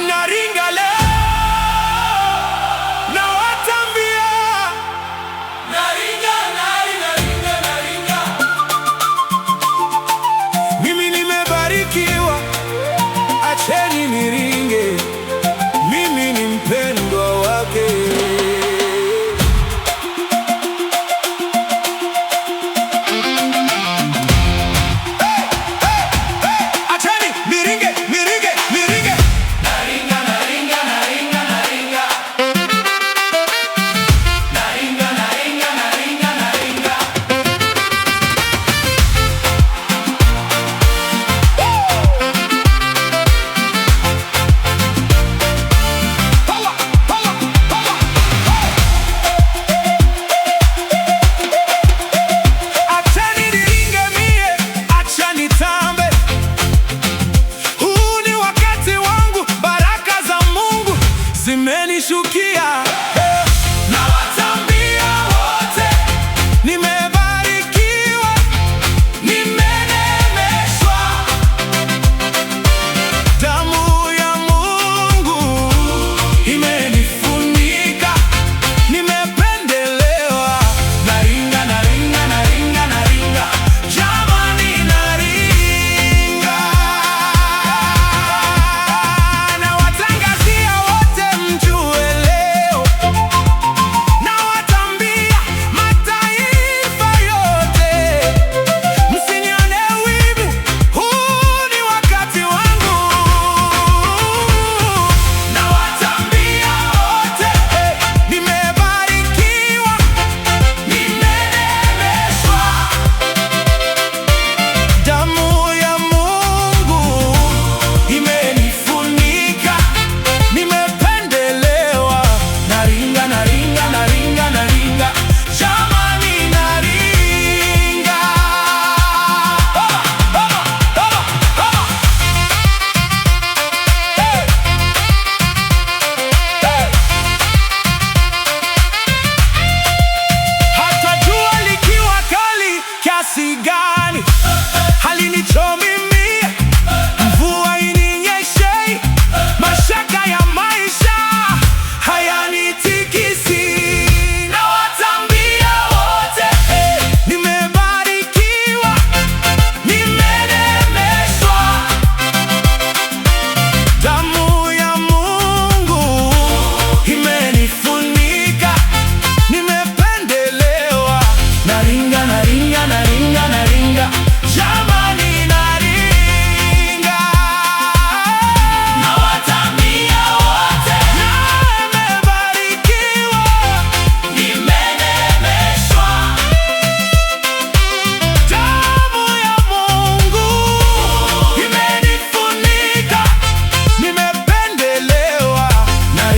Naringa leo na watambia, naringa, naringa, naringa, naringa. Mimi nimebarikiwa, acheni niringe, mimi ni mpendwa wake. Zimenishukia, na watambia wote, nimebarikiwa, nimenemeshwa. Damu ya Mungu imenifunika, nimependelewa. Naringa, naringa, naringa, naringa, jamani naringa. Nawatangazia wote mjue leo, nawatambia mataifa yote, msinione wivu, huu ni wakati wangu. Nawatambia wote, nimebarikiwa, nimenemeshwa. Damu ya Mungu imenifunika, nimependelewa. Naringa, naringa, naringa, naringa, jamani naringa. Hata jua likiwa kali kiasi gani, halinichomi mie, mvua ininyeshe, mashaka ya maisha hayanitikisi. Nawatambia wote, nimebarikiwa, nimenemeshwa. Damu ya Mungu imenifunika, nimependelewa. Naringa, naringa, naringa, naringa, jamani naringa. Nawatambia wote, nimebarikiwa, nimenemeshwa. Damu ya Mungu imenifunika, nimependelewa. Naringa, naringa, naringa, naringa, jamani naringa.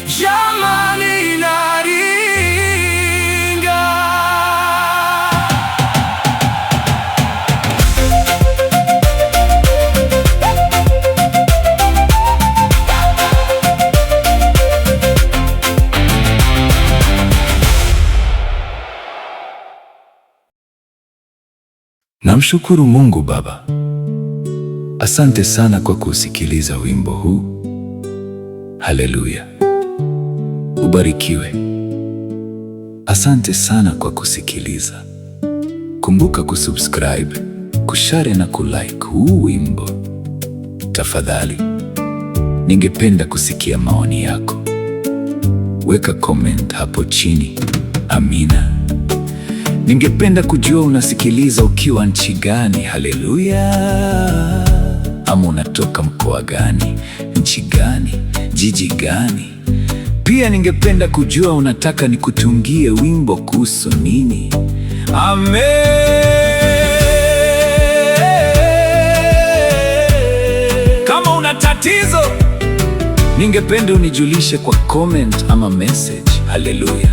jamani naringa. Namshukuru Mungu Baba. Asante sana kwa kusikiliza wimbo huu. Haleluya. Ubarikiwe. Asante sana kwa kusikiliza. Kumbuka kusubscribe, kushare na kulike huu wimbo. Tafadhali, ningependa kusikia maoni yako. Weka comment hapo chini. Amina. Ningependa kujua unasikiliza ukiwa nchi gani. Haleluya. Ama unatoka mkoa gani, nchi gani, jiji gani? Pia ningependa kujua unataka nikutungie wimbo kuhusu nini. Amen. Kama una tatizo, ningependa unijulishe kwa comment ama message. Haleluya.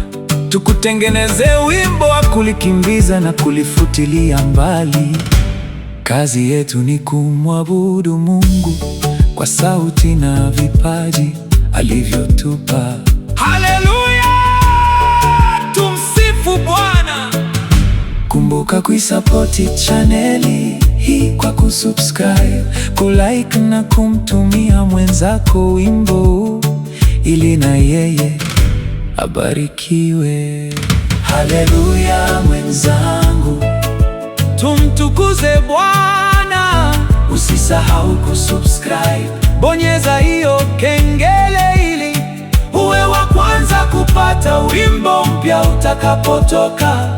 Tukutengeneze wimbo wa kulikimbiza na kulifutilia mbali. Kazi yetu ni kumwabudu Mungu kwa sauti na vipaji alivyotupa. Haleluya! Tumsifu Bwana. Kumbuka kuisapoti chaneli hii kwa kusubscribe, kulike na kumtumia mwenzako wimbo ili na yeye abarikiwe. Haleluya mwenzangu, tumtukuze Bwana. Usisahau kusubscribe, bonyeza hiyo kengele ili uwe wa kwanza kupata wimbo mpya utakapotoka.